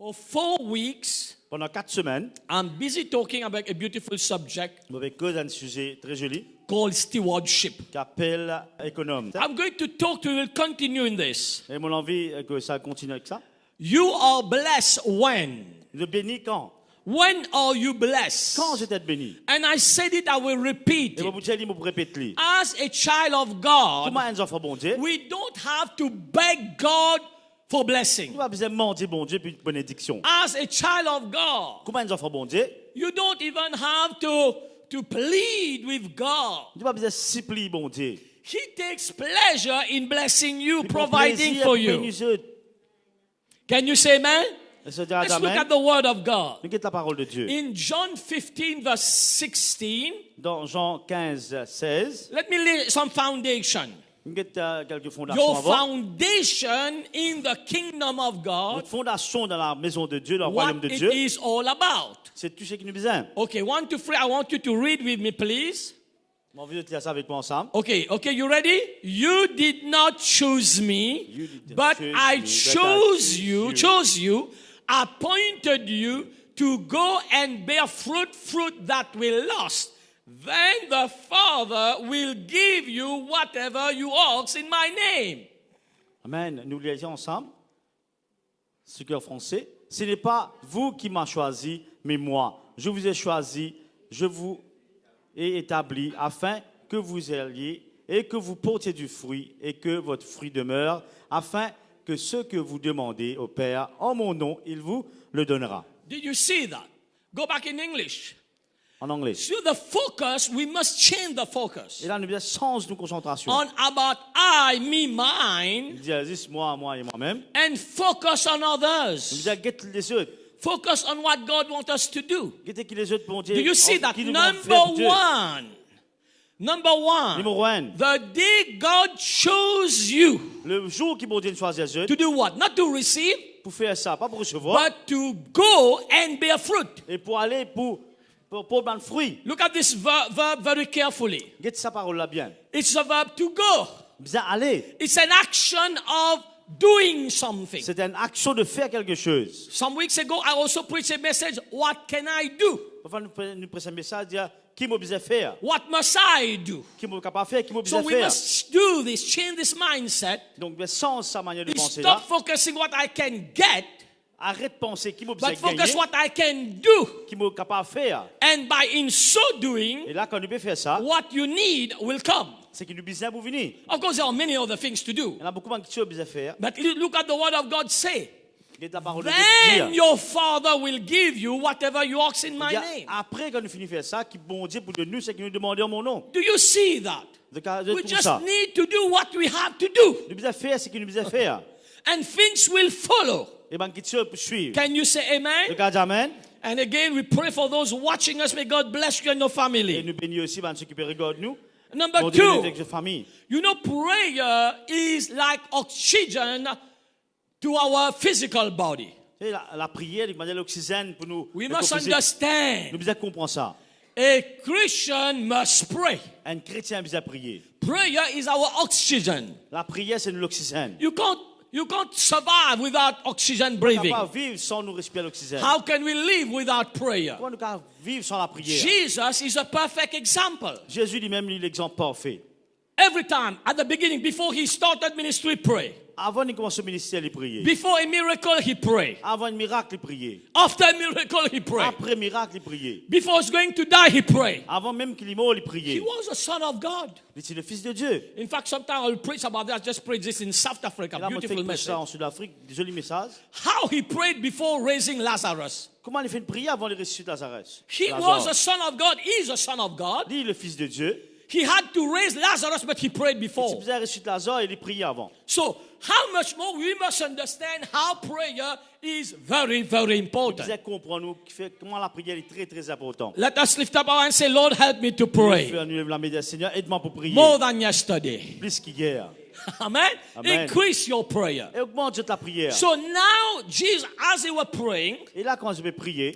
For 4 weeks, Pendant 4 semaines, I'm busy talking about a beautiful subject on avait cause d'un sujet très joli called stewardship. qui appelle économe. I'm going to talk to you, we'll continue in this. Et mon envie que ça continue avec ça. You are blessed when? Le béni quand? When are you blessed? Quand j'étais béni? And I said it, I will repeat Et it. vous dit, je répète. As a child of God, Comment un enfant bon Dieu? we don't have to beg God for blessing. Nous pas besoin de mentir bon Dieu puis bénédiction. As a child of God, Comment un enfant bon Dieu? you don't even have to plead with God. Nous pas besoin de supplier bon Dieu. He takes pleasure in blessing you, Il prend providing plaisir for pour you. bénir eux. Can you say amen? Et se dire Let's look amen. at the word of God. Regarde la parole de Dieu. In John 15 verse 16, Dans Jean 15, 16, let me lay some foundation. regarde quelques fondations Your avant. foundation in the kingdom of God, Notre fondation dans la maison de Dieu, dans le royaume what de it Dieu, is all about. c'est tout ce qui nous besoin. Okay, 1, 2, 3, I want you to read with me, please. On va lire ça avec moi ensemble. Okay, you ready? You did not choose me, You did but choose I me, but I chose you, appointed you to go and bear fruit that will last. Then the Father will give you whatever you ask in my name. Amen. Nous lisons ensemble. Ce cœur français. Ce n'est pas vous qui m'avez choisi, mais moi. Je vous ai choisi, je vous ai établi afin que vous alliez et que vous portiez du fruit et que votre fruit demeure, afin que ce que vous demandez au Père en mon nom, il vous le donnera. Did you see that? Go back in English. En anglais. So the focus, we must change the focus. Et là, nous devons changer nos concentrations. On about I, me, mine, Il dit, juste moi et moi-même. and focus on Nous others. devons guetter les autres. Focus on what God wants us to do. Guetter qui les autres, bon Dieu. Do you see that? qui nous vont faire Number Dieu. one. Number one. Numéro 1. The day God chose you Le jour qui bon Dieu nous choisit les autres, to do what? Not to receive, pour faire ça, pas pour recevoir, but to go and bear fruit. et pour aller pour prendre le fruit. Look at this verb very carefully. Guette sa parole là bien. It's a verb to go. Bien aller. It's an action of doing something. C'est une action de faire quelque chose. Some weeks ago, I also preached a message, what can I do? Enfin, nous prêtons un message, dire, qui m'a besoin faire? What must I do? Qui m'a capable faire? Qui m'a So besoin we faire? must do this, change this mindset. Donc, sans sa manière de We penser stop là, focusing what I can get, arrête de penser qui m'a besoin but gagner, focus what I can do. qui m'a capable faire. And by in so doing, Et là, quand nous pouvons faire ça, what you need will come. c'est qu'il nous besoin pour venir. Of course, there are many other things to do. Il y en a beaucoup qui ont besoin de faire. But look at the word of God say. Guette la parole de Dieu Then dire. your Father will give you whatever you ask in my Dire, name. après, quand nous finissons de faire ça, qui bon Dieu pour de nous, c'est qu'il nous demande en mon nom. Do you see that? De We tout just ça. need to do what we have to do. Nous besoin faire ce qu'il nous besoin faire. And things will follow. Et bien, qui peut suivre. Can you say amen? Regarde, amen. And again, we pray for those watching us. May God bless you and your Et family. nous bénissons aussi, ceux qui peuvent regarder nous. Number Bon Dieu, nous two, avec la famille. you know, prayer is like oxygen to our physical body. Et la prière, il m'a dit l'oxygène pour nous. We le must composer. Nous understand besoin comprendre ça. a Christian must pray. Un chrétien a besoin de prier. Prayer is our oxygen. La prière, c'est l'oxygène. You can't survive without oxygen On ne breathing. peut pas vivre sans nous respirer l'oxygène. How can we live without prayer? Comment nous pouvons vivre sans la prière? Jesus is a perfect example. Jésus lui-même est l'exemple parfait. Every time, at the beginning, before he started ministry, pray. Avant de commencer le ministère, il priait. Before a miracle, he prayed. Avant un miracle, il priait. After a miracle, he prayed. Après un miracle, il priait. Before he's going to die, he prayed. Avant même qu'il est mort, il He priait. was a son of God. Il était le fils de Dieu. In fact, sometimes I'll preach about that. I just prayed this in South Africa. Et là, on fait Beautiful ça message. en Sud-Afrique, joli message. How he prayed before raising Lazarus. Comment il fait une prière avant de ressusciter Lazarus? He was a son of God. He is a son of God. Lui, le fils de Dieu. He had to raise Lazarus, but he prayed Si before. vous avez ressuscité Lazare, il priait avant. So, how much more we must understand how prayer is very, very Vous important. devez comprendre nous, comment la prière est très, très importante. Let us lift up our hands and say, Lord, help me to pray Nous lève la médaille, Seigneur, aide-moi pour prier. more than yesterday. Plus qu'hier. Amen? Amen. Increase your prayer. Et augmente ta prière. So now, Jesus, as they were praying, Et là, quand je vais prier,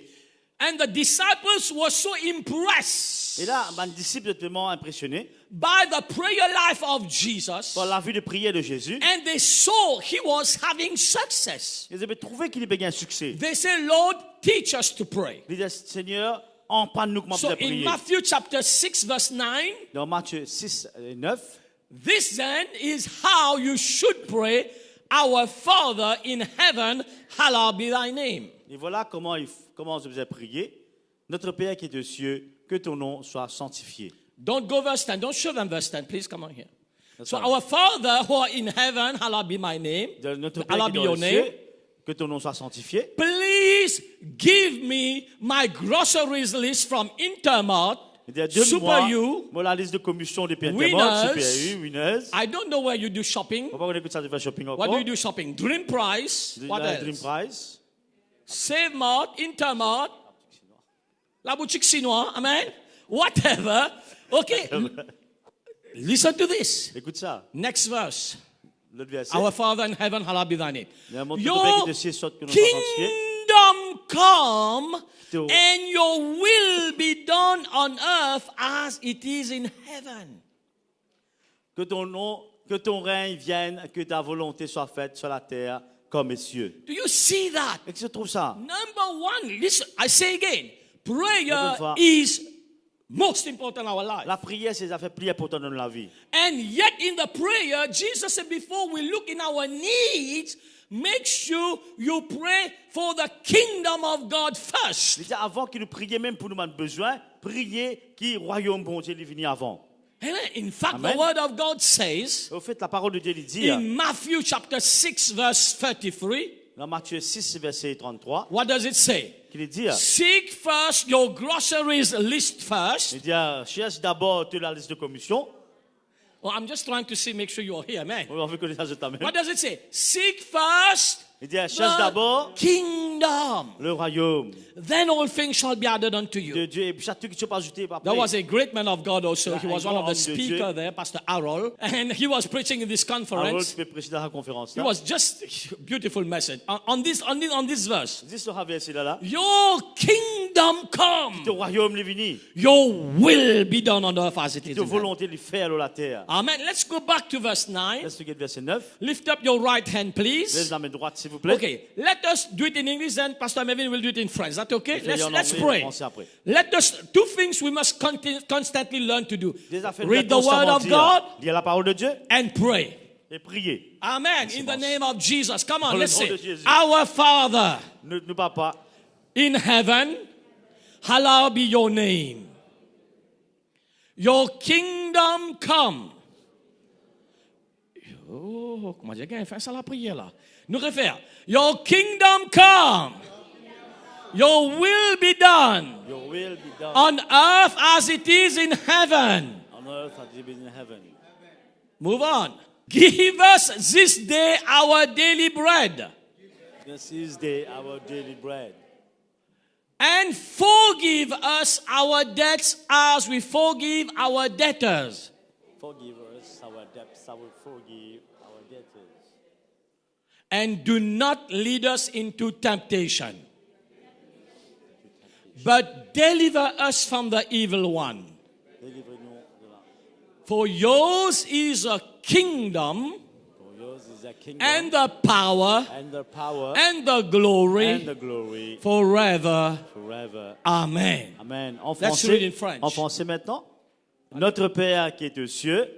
and the disciples were so impressed Et là, mon disciple est tellement impressionné by the prayer life of Jesus, par la vie de prière de Jésus. and they saw he was having success. Ils avaient trouvé qu'il avait gagné un succès. They said, Lord, teach us to pray. Ils disaient, Seigneur, apprends-nous comment So in prier. Matthew chapter 6, verse 9, Dans Matthieu 6, 9, this then is how you should pray. Our Father in heaven, hallowed be thy name. et voilà comment on devait prier. Notre Père qui est aux cieux, que ton nom soit sanctifié. Don't go verse 10. Don't show them verse 10. Please come on here. That's So right. our Father who art in heaven, hallowed be my name. De notre Père Hallowed qui be est dans your les name. cieux, que ton nom soit sanctifié. Please give me my groceries list from Intermart, Il dit, Super donne-moi U. moi la liste de commission des Père Winners. Super U, Winners. I don't know where you do shopping. On va pas connaître que ça de faire shopping encore. What do you do shopping? Dream Price. What La Dream else? Prize. Save Mart, Intermart, la boutique chinoise. Amen. Whatever. Okay. Listen to this. Écoute ça. Next verse. L'autre verset. Our Father in heaven, hallowed be thy name. Il y a un monde de Your Père qui est aux cieux, soit que nous sois sanctifiés. kingdom come Your- and your will be done on earth as it is in heaven. Que ton règne vienne, que ta volonté soit faite sur la terre comme les cieux. Do you see that? Et que se trouve ça? Number one, listen, I say again, prayer Encore une fois. is most important in our life. La prière, c'est la fait prière pour dans la vie. And yet in the prayer, Jesus said before we look in our needs, make sure you pray for the kingdom of God first. Il dit avant que nous prions même pour nous mettre besoin, priez qui royaume bon Dieu est venu avant. Amen. In fact, Amen. the word of God says Au fait, la parole de Dieu il dit in Matthew chapter 6 verse 33, dans Matthieu 6, verset 33, what does it say? qu'il dit, Seek first your groceries list first. il dit cherche d'abord toute la liste de commission. Well, I'm just trying to see, make sure you're here, man. On veut connaître ça ta même. What does it say? Seek first Il dit cherche the d'abord kingdom. le royaume Then all things shall be added unto you. de Dieu et puis chaque truc qui soit pas ajouté par There was a great man of God also. He Un was one of grand the homme de Dieu. speakers there, Pastor Arroll. And he was preaching in this Harold conference. qui peut prêcher dans la conférence. It Là. was just a beautiful message. On this verse. Dis ce verset là. Your kingdom come. Ton royaume est venu. Your will be done on earth as it is Ta in heaven. volonté de faire la terre. Amen. Let's go back to verse 9. Laisse regarder verset 9. Lift up your right hand, Laisse please. la main droite s'il vous plaît. Okay, let us do it in English and Pastor Melvin will do it in French. Is that okay? Fais-le en Let's anglais et en pray. français après. Let us, two things we must constantly learn to do. Déjà fait Read the word of God Lire la parole de Dieu and pray. et prier. Amen. In the name of Jesus. Come on, Dans le let's nom say, de Jésus. Our Father Ne papa, in heaven, hallowed be your name. Your kingdom come. Oh, comment dire, quelqu'un fait ça la prière là. Nous refaire. Your kingdom come. Your will be done your will be done on earth as it is in heaven. on earth as it is in heaven. Move on. Give us this day our daily bread. This is our daily bread. And forgive us our debts as we forgive our debtors. Forgive us our debts, I will forgive our debtors. And do not lead us into temptation, but deliver us from the evil one. Délivrez-nous de la. For yours is a kingdom For yours is the kingdom and the power and the power and the glory and the glory forever. forever. Amen. Amen. En Let's read in français, French. en français maintenant. Notre Père qui est aux cieux,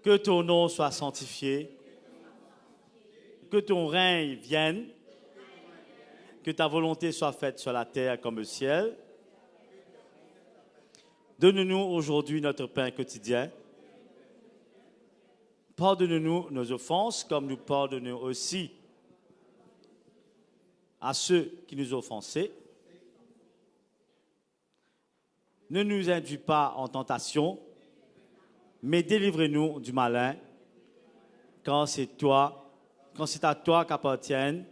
que ton nom soit sanctifié, que ton règne vienne, que ta volonté soit faite sur la terre comme au ciel. Donne-nous aujourd'hui notre pain quotidien. Pardonne-nous nos offenses comme nous pardonnons aussi à ceux qui nous ont offensés. Ne nous induis pas en tentation, mais délivre-nous du malin, quand c'est à toi qu'appartiennent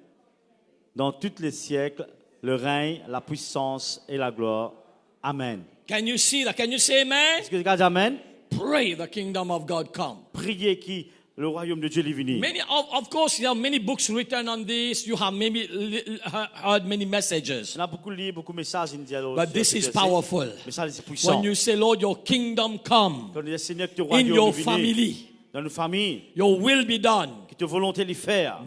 dans tous les siècles le règne, la puissance et la gloire. Amen. Can you see that? Can you say amen? Est-ce que tu dis Amen? Pray the kingdom of God come. Priez qui Le royaume de Dieu est venu. Many, of course, there are many books written on this. You have maybe heard many messages. On a beaucoup lu, beaucoup de messages. But this is powerful. Mais ça, c'est puissant. When you say, Lord, your kingdom come Quand on dit, Seigneur, que ton in royaume your est venu family, dans nos familles, your will be done. que ta volonté de faire.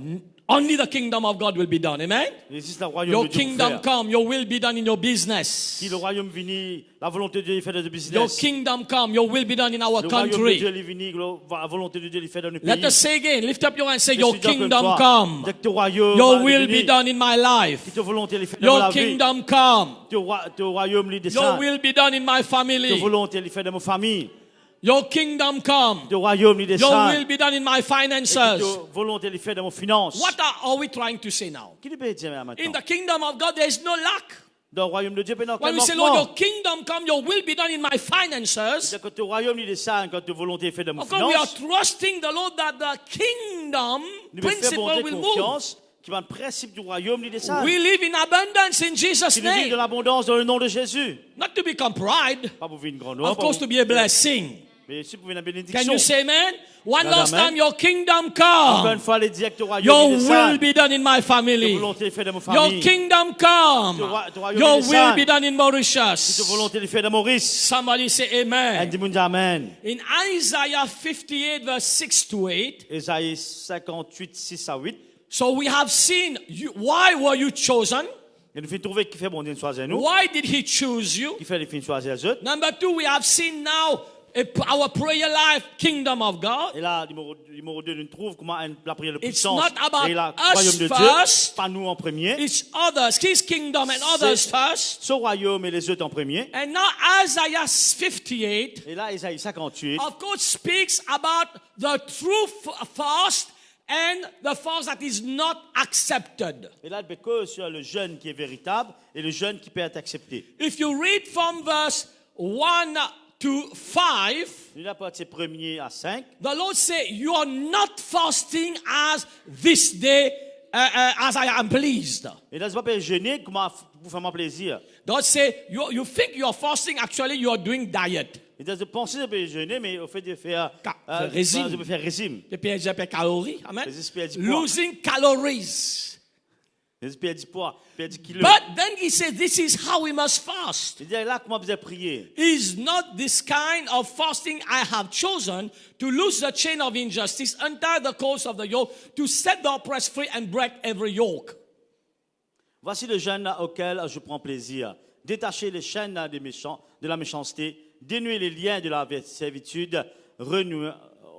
Only the kingdom of God will be done. Amen? Il existe le royaume Your de Dieu pour kingdom faire. come, your will be done in your business. Si le royaume venu, la volonté de Dieu est faite dans le Your business. kingdom come, your will be done in our Le royaume de Dieu country. est venu, la volonté de Dieu est faite dans le pays. Let us say again, lift up your hand and say, Je your suis d'accord avec kingdom toi. come, Dès que ton royaume your est will venu, be done in my life. que ta volonté est faite dans Your la vie. kingdom come, Ton royaume est your descend. will be done in my Ta family. volonté est faite dans ma famille. Your kingdom come, Ton royaume est your descend. will be done in my Et que finances. ta volonté est faite dans mon finance. What are we trying to say now? Qui peut dire In maintenant? the kingdom of God, there is no lack. Dans le royaume de Dieu, il n'y a When aucun we say, Lord, manquement. your kingdom come, your will be done in my finances. C'est-à-dire que ton royaume est descend, quand ta volonté est faite dans mon Of course, we are finance. trusting the Lord that the kingdom Nous devons faire principle bon Dieu will move. confiance, qui va le principe du royaume est descend. We live in abundance in Jesus' Qui nous vit de name. l'abondance dans le nom de Jésus. Not to become pride, Pas pour vivre une grande of course, to be a blessing. mais aussi pour vivre une Can bénédiction. you say amen? One Amen. last time, your kingdom Encore une come. fois, les dire que ton royaume Your est will descend. be done in my Ta family. volonté est faite dans mon Your famille. kingdom come. Ton royaume Your est will descend. be done in Ta Mauritius. volonté est faite dans Maurice. Somebody say Elle amen. dit, mon Dieu, Amen. In Isaiah 58 verse 6 to 8, Ésaïe 58, 6 à 8. so we have seen why were you chosen? Il nous fait trouver qui fait bon Dieu choisir nous. Why did he choose you? Qui fait les filles choisir les autres. Number two, we have seen now our prayer life, kingdom of God. Et là, numéro 2, nous trouvons comment la prière de It's puissance not about et la us royaume de first. Dieu, pas nous en premier. It's others, his kingdom and others first. Son royaume et les autres en premier. And now Isaiah 58, Et là, Ésaïe 58, of course, speaks about the true fast and the fast that is not accepted. et là, il peut que sur le jeûne qui est véritable et le jeûne qui peut être accepté. If you read from verse 1 to 5, Il a parti 1er à 5. the Lord said, you are not fasting as this day, as I am pleased. Et là, je ne vais pas jeûner comment vous faire mon plaisir. God say, you think you are fasting, actually you are doing diet. Et là, je pense que je vais jeûner, mais au fait de faire régime. je vais faire régime. The PSP calories, amen. Les espèces du poids. Losing calories. Les espèces du poids, perdre du kilo. But then he said, this is how we must fast. Il dit là, comment vous avez prié? Is not this kind of fasting I have chosen to loose the chain of injustice, untie the cords of the yoke, to set the oppressed free and break every yoke. Voici le jeûne auquel je prends plaisir. Détacher les chaînes des méchants, de la méchanceté, dénouer les liens de la servitude,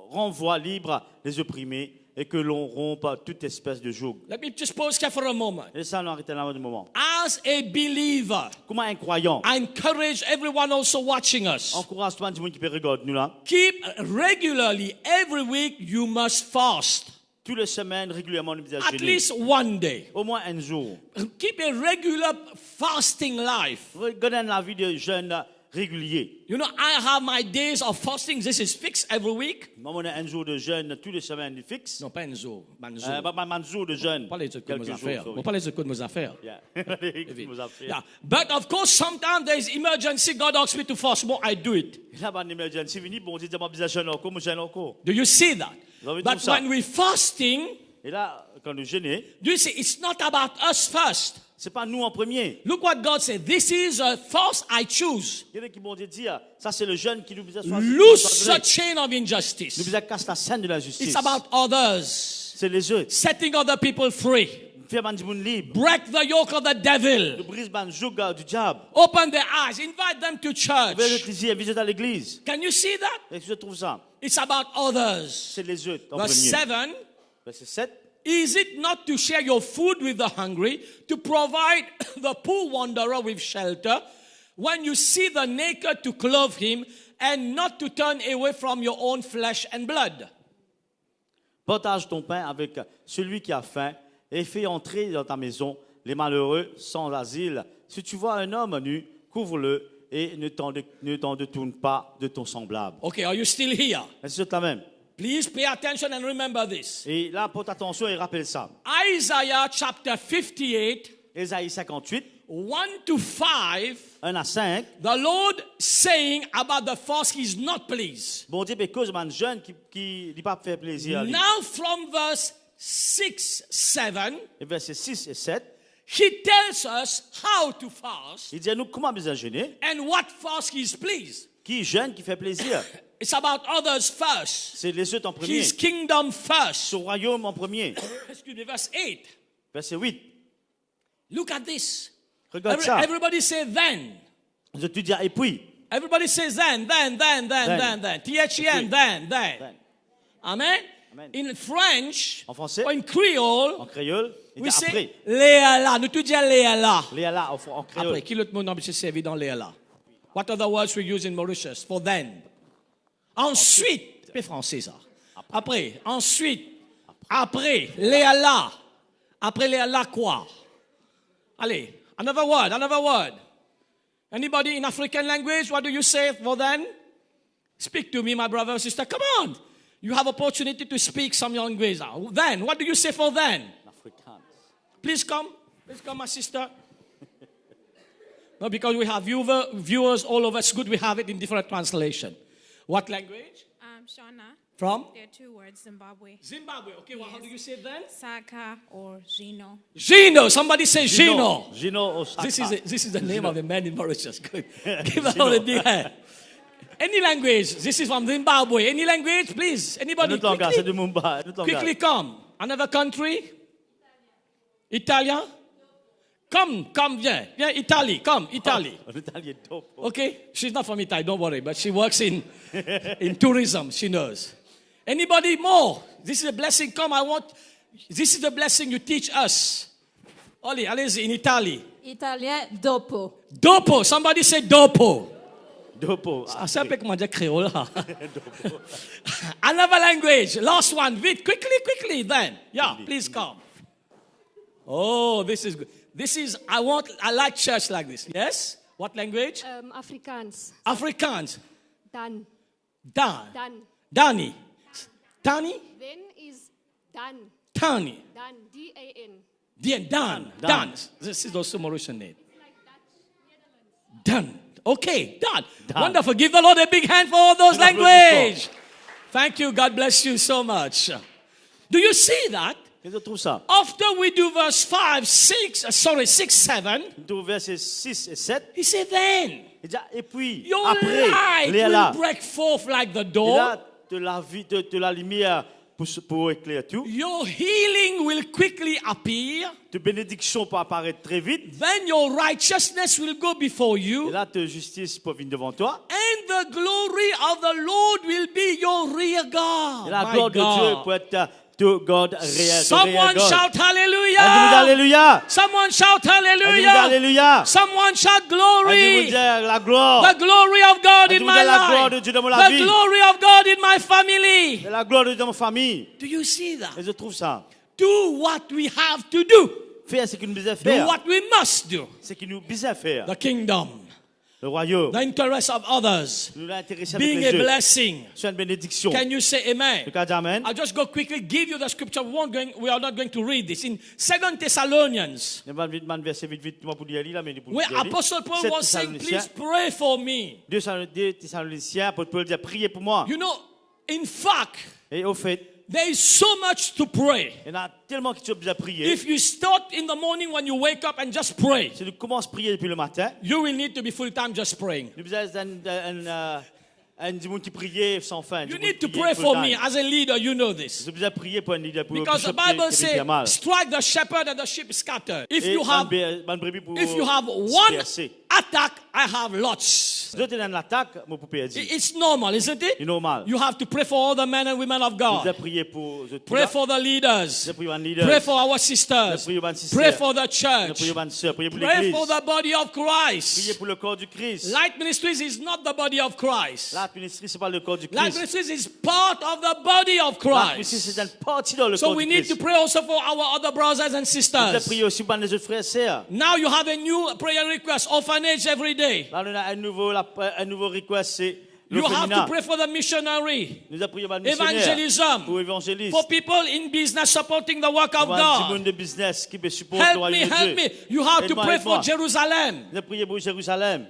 renvoie libre les opprimés et que l'on rompe toute espèce de joug. Let me just pause here for a moment. Et ça, on arrête là un moment. As a believer, Comment un croyant I encourage everyone also watching us. encourage toi du monde qui peut regarder nous là. Keep regularly, every week, you must fast. Toutes les semaines, régulièrement, nous devons At jeûner. least one day. Au moins un jour. Keep a regular fasting life. Regardez la vie de jeûne régulier. You know, I have my days of fasting. This is fixed every week. Moi, on a un jour de jeûne toutes les semaines fixe. Non, pas un jour. Un jour. Un jour de jeûne. Pas les autres Quelques nos jours, affaires. sorry. On parle des autres nos affaires. Yeah. Nos affaires. Yeah. But of course, sometimes there is emergency. God asks me to fast more. I do it. Là, ben, emergency vini, bon, on dit, moi, besoin de jeûner encore, moi, jeûne encore. Do you see that? Vous avez But tout ça. when we're fasting, Et là, quand nous jeûnons, do you see? It's not about us first. c'est pas nous en premier. Look what God said. This is a fast I choose. Il y en a qui m'ont dit, ça c'est le jeûne qui nous a choisi. Loose the chain of Nous injustice. vous a cassé la scène de la justice. It's about others. C'est les autres. Setting other people free. Faire man du monde libre. Break the yoke of the devil. Nous brise man joug du diable. Open their eyes. Invite them to church. Visite à l'église. Can you see that? Et je trouve ça. It's about others. C'est les autres en Verse premier. 7. Verset 7. Is it not to share your food with the hungry, to provide the poor wanderer with shelter, when you see the naked to clothe him, and not to turn away from your own flesh and blood? Partage ton pain avec celui qui a faim et fais entrer dans ta maison les malheureux sans asile. Si tu vois un homme nu, couvre-le et ne t'en détourne pas de ton semblable. Okay, are you still here? C'est la même. Please pay attention and remember this. Et là, porte attention et rappelle ça. Isaiah chapter 58, Ésaïe 58, 1 to 5, 1 à 5. the Lord saying about the false he is not pleased. Bon Dieu, parce que man jeune qui n'a pas fait plaisir. Now from verse 6, 7, Et versets 6 et 7, he tells us how to fast il dit à nous comment besoin jeûner. and what fast he is pleased. Qui jeûne, qui fait plaisir. It's about others first. C'est les autres en premier. His kingdom first. Son royaume en premier. Excuse me, verse 8. Verset 8. Look at this. Regarde ça. Everybody say then. Je te dis, et puis. Everybody says then. Then. T-H-E-N, then. Then. Amen? Amen. In French, En français, or in Creole, en créole, il we dit say après. Léala. Nous tout disons Léala. Léa là, en créole. Après, qui l'autre mot n'a pas servi dans Léala? What other words we use in Mauritius for then? Ensuite, c'est français ça. Après, ensuite, après, Léala. Après Léala quoi? Allez, another word. Anybody in African language, what do you say for then? Speak to me, my brother and sister. Come on. You have opportunity to speak some language. Then, what do you say for then? Afrikaans. Please come, my sister. No, because we have viewers all over. It's good we have it in different translation. What language? Shauna, From? there are two words, Zimbabwe. Zimbabwe. Okay, well, how do you say then? Saka or Gino. Gino. Somebody say Gino. Gino Osaka. This is the name of a man in Mauritius. Good. Give that all a big hand. Any language. This is from Zimbabwe. Any language, please. Anybody? Notre langage, c'est de Mumbai. Quickly come. Another country? Italian? Come, viens, Italy, come, Italy. L'Italie est top. Okay? She's not from Italy, don't worry, but she works in tourism, she knows. Anybody more? This is a blessing, come, this is the blessing you teach us. Oli, allez-y, in Italy. Italien, dopo. Dopo, somebody say dopo. Dopo. C'est un peu comment dire créole. Another language, last one, vite, quickly then. Yeah, please come. Oh, this is good. I like church like this. Yes? What language? Afrikaans. Afrikaans. Dan. Dani. Tani? Then is Dan. Tani. Dan. D-A-N. Dan. This is also Mauritian name. Dan. Okay, Dan. Wonderful. Give the Lord a big hand for all those languages. Thank you. God bless you so much. Do you see that? Qu'est-ce que tu trouves ça? After we do verse 6, 7, Tu trouves versets 6 et 7. he said then, Il dit, et puis, your après, light Léa là. will break forth like the Et dawn. là, de la lumière pour éclairer tout. Your healing will quickly appear. De bénédiction pour apparaître très vite. Then your righteousness will go before Et you. là, ta justice peut venir devant toi. And the glory of the Lord will be your rear guard. Et la My gloire de Dieu God. peut être to God réel. Someone shout hallelujah. Alléluia. Someone shout hallelujah. Alléluia. Someone shout Alléluia. glory. La gloire. The glory of God in my la gloire life. de Dieu dans ma The vie. glory of God in my family. La gloire de Dieu dans ma famille. Do you see that? Et je trouve ça. Do what we have to do. Faire ce qu'il nous disait Do faire. what we must do. Ce qu'il nous disait faire. The kingdom. Le royaume. The interest of others. Nous l'intéresser avec Being les a yeux. blessing. C'est une bénédiction. Can you say amen? Le cas d'Amen. I'll just go quickly give you the scripture. We are not going to read this. In 2 Thessalonians, Je vais vite verser vite pour dire là, mais pour where dire. Apostle Paul was saying, please pray for me. 2 Thessaloniciens, Paul dire priez pour moi. You know, in fact, Et au fait, there is so much to pray. il y en a tellement qui sont besoin de prier. If you start in the morning when you wake up and just pray, Si tu commences à prier depuis le matin, you will need to be full time just praying. nous besoin du monde qui priait sans fin. You need to pray for me as a leader. You know this. J'ai besoin de prier pour un leader pour Because the bishop qui- Bible qui says, mal. strike the shepherd and the sheep scattered. If Et you have If you have one disperser. attack, I have lots. Si tu es dans l'attaque, mon poupée a dit. It's normal, isn't it? C'est normal. You have to pray for all the men and women of Je dois God. prier pour Pray for the leaders. Je prie pour un leader. Pray for our sisters. Pray for our sisters. Pray for the Je church. prie pour une sœur, priez pour Pray l'église. for the body of Priez Christ. pour le corps du Christ. Light Ministries is not the body of Christ. La ministrie, c'est pas le corps du Light Christ. Ministries is part of the body of La ministrie, Christ. c'est une partie dans le So corps we du need to Christ. pray also for our other brothers and Je sisters. prie aussi pour les autres frères et sœurs. Now you have a new prayer request, orphanage every day. Là, on a un nouveau request, c'est You have l'orphelinat. to pray for the missionary, Nous avons prié pour le missionnaire, evangelism, pour l'évangéliste, for people in business supporting the work of pour un petit monde God. de business qui peut supporter le Help me, royaume de help Dieu. me. You have to Aide-moi, pray aide-moi. for Jerusalem. Nous avons prié pour Jérusalem.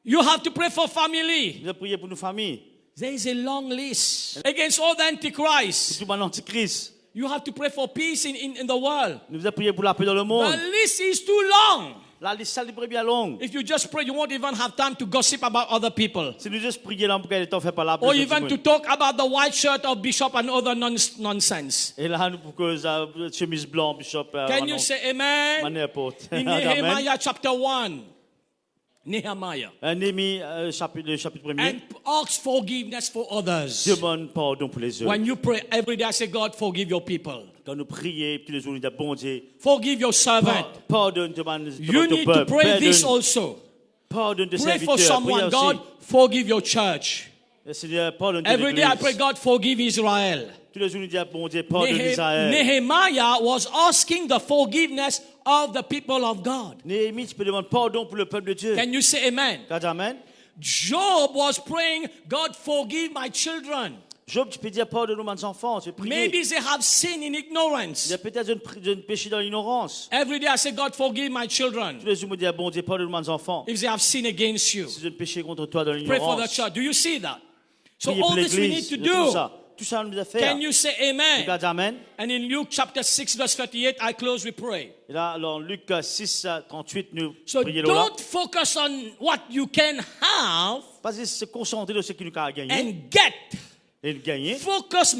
You have to pray for family. Nous avons prié pour nos familles. There is a long list against all the antichrist. Tout mon antichrist. You have to pray for peace in the world. Nous avons prié pour la paix dans le monde. The list is too long. La liste est bien longue. If you just pray, you won't even have time to gossip about other people. Si nous juste prions là pour qu'elle est en fait par là. Or even to talk about the white shirt of bishop and other nonsense. Et là, nous pour que chemise blanc, bishop. Can you say amen? N'importe. In Nehemiah chapter 1. Nehemiah. Néhémie, le chapitre 1er. And ask forgiveness for others. Demande pardon pour les autres. When you pray every day, I say, God, forgive your people. Quand nous prions, tous les jours, nous disons, bon Dieu, Forgive your servant. pardonne You need to pray this also. Pardonne tes Pray for serviteurs. someone. God, forgive your church. Seigneur, pardonne tes Every day I pray, églises. God, forgive Israel. Tous les jours, nous disons, bon Dieu, pardonne Israël. Nehemiah was asking the forgiveness of the people of God. Néhémie, tu peux demander pardon pour le peuple de Dieu. Can you say amen? Amen. Job was praying, God, forgive my children. Job, tu peux dire pardonne mes enfants. Tu peux prier. Maybe they have sinned in Il y ignorance. a peut-être un péché dans l'ignorance. Every day I say, God, forgive my Tous children les jours, nous disons, bon Dieu, pardonne mes enfants. if they have sinned against you. Si j'ai un péché contre toi dans Pray for the l'ignorance. church. Do you see that? So Priez all pour this we need l'église. to Tout do. ça. Tout ça, nous devons faire. Can you say amen? Regarde, amen. And in Luke chapter 6 verse 38, I close with pray. Et là, dans Luc 6, 38, nous So prions là. don't focus on what you can have Parce que se concentrer sur ce qui nous a gagné and get. et de gagner. Focus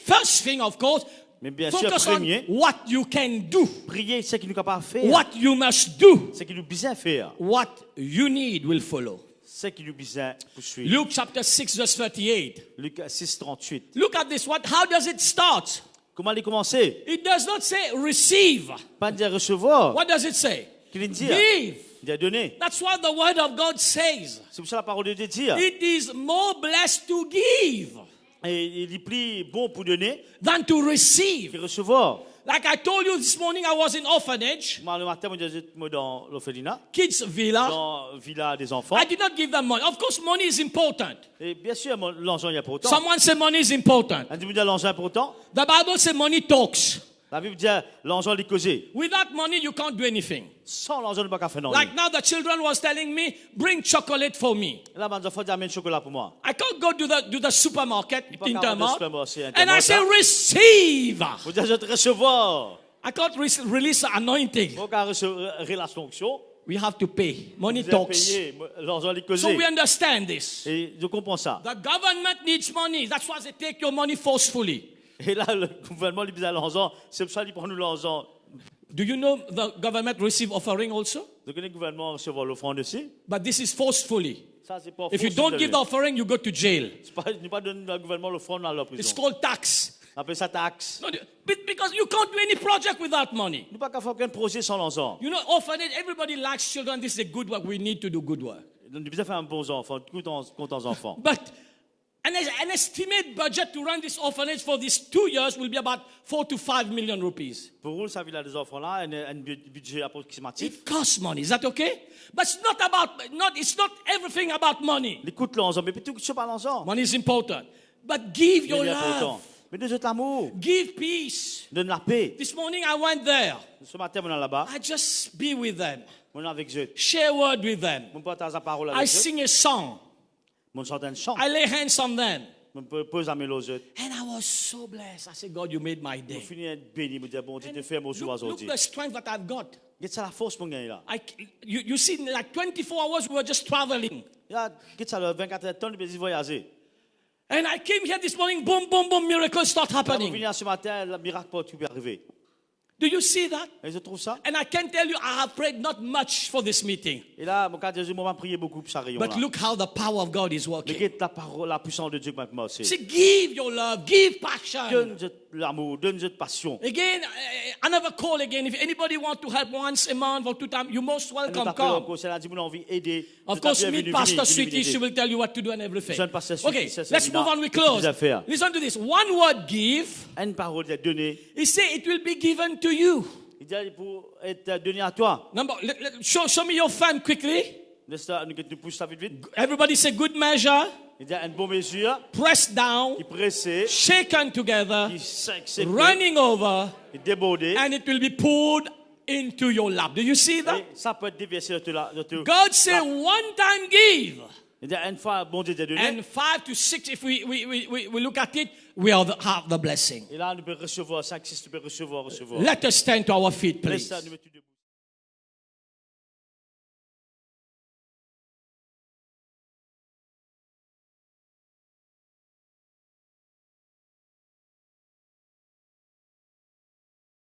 first thing of course, Mais bien sûr, focus on premier, what you can do, prier ce qui nous capable de faire. what you must do, Ce qui nous besoin faire. what you need will follow. Ce qui nous besoin poursuivre. Luke chapter 6 verse 38. Luc 6, 38. Look at this. How does it start? Comment aller commencer? It does not say receive. Pas dire recevoir. What does it say? Qu'il dit? Give. Il a donné. That's what the word of God says. C'est pour ça la parole de Dieu dit. It is more blessed to give Et il est plus bon pour donner than to receive. que recevoir. Like I told you this morning, I was in orphanage, Moi, le matin, j'étais dans l'orphelinat, kids villa. dans la villa des enfants. I did not give them money. Of course, money is important. Et bien sûr, l'argent est important. Someone say money is important. On dit l'argent est important. The Bible says money talks. La Bible dit l'argent est causé. Without money, you can't do anything. Sans l'argent, on ne peut pas faire non. Like now, the children was telling me, bring chocolate for me. Là, mes enfants disent amène chocolat pour moi. I can't go to the supermarket, Pas qu'à Intermart, supermarché, and I Intermart, say, là. receive. Vous dites je te recevoir. I can't release the anointing. Vous pouvez recevoir la fonction. We have to pay. Money Vous talks. payez l'argent est So causé. we understand this. Et je comprends ça. The government needs money. That's why they take your money forcefully. Et là, le gouvernement lui dit l'argent. C'est pour ça qu'il prend nous l'argent. Do you know the government receive offering also? Donc, le gouvernement recevoir l'offrande aussi. But this is forcefully. Ça, c'est pas If you faux, don't c'est give the offering, you go to jail. pas, il n'est pas donné au gouvernement l'offrande dans la It's prison. called tax. On appelle ça taxe. No, because you can't do any project without money. Nous ne pouvons pas faire aucun projet sans l'argent. You know, orphanage, everybody likes children. This is a good work. We need to do good work. Nous devons faire un bon enfant, compte aux enfants. But an estimate budget to run this orphanage for these 2 years will be about 4 to 5 million rupees. Pour vous, ça villa des enfants-là, un budget approximatif. It costs money. Is that okay? But it's not everything about money. Il coûte l'argent, mais tout coûte pas l'argent. Money is important. But give your Il est important. love. Mais donne l'amour, Give peace. donne la paix. This morning I went there. Ce matin, on est là-bas, I just be with them. on est avec eux. Share word with them. On partage la parole I avec eux. sing a song. On chante un chant. I lay hands on them. On pose la main aux autres. And I was so blessed. I said, God, you made my On day. finit d'être béni, on dit bon Dieu, te fait mon jour Look aujourd'hui. the strength that I've got. Qu'est-ce que la force pour gagner là? You see, in like 24 hours, we were just traveling. Qu'est-ce que le 24 heures de temps, nous pouvons voyager. And I came here this morning, boom, boom, boom, miracles start Quand on happening. finit ce matin, le miracle peut arriver. Do you see that? Et je trouve ça. And I can tell you, I have prayed not much for this meeting. Et là, mon cas, Jésus m'a prié beaucoup pour ça rayon But là. look how the power of God is Mais working. qu'est-ce que la parole, la puissance de Dieu m'a commencé? See, give your love, give passion. Donne l'amour, donne cette passion. Again, another call again. If anybody wants to help once a month or 2 times, you're most welcome. Come. C'est là, dit, on a envie d'aider. Of course, meet Pastor Sweetie. She will tell you what to do and everything. Jeune Pasteur Sweetie, Okay, ça, c'est let's move là. on. We Tout close. les affaires. Listen to this. One word, give. Une parole est donnée. He said it will be given to you. Il dit pour être donné à toi. Number, show me your fan quickly. Laisse-toi, nous pousse ça vite vite. Everybody say good measure, Il y a une bonne mesure pressed down, qui pressait, shaken together, qui s'est running over, qui débordait. and it will be poured into your lap. Do you see that? Et ça peut être déversé de tout. God said, one time give. Il y a une fois, bon Dieu t'a donné. And 5 to 6, if we look at it, we have the blessing. Et là, nous pouvons recevoir, 5, 6, nous pouvons recevoir. Let us stand to our feet, Laisse please. ça, nous mettons debout.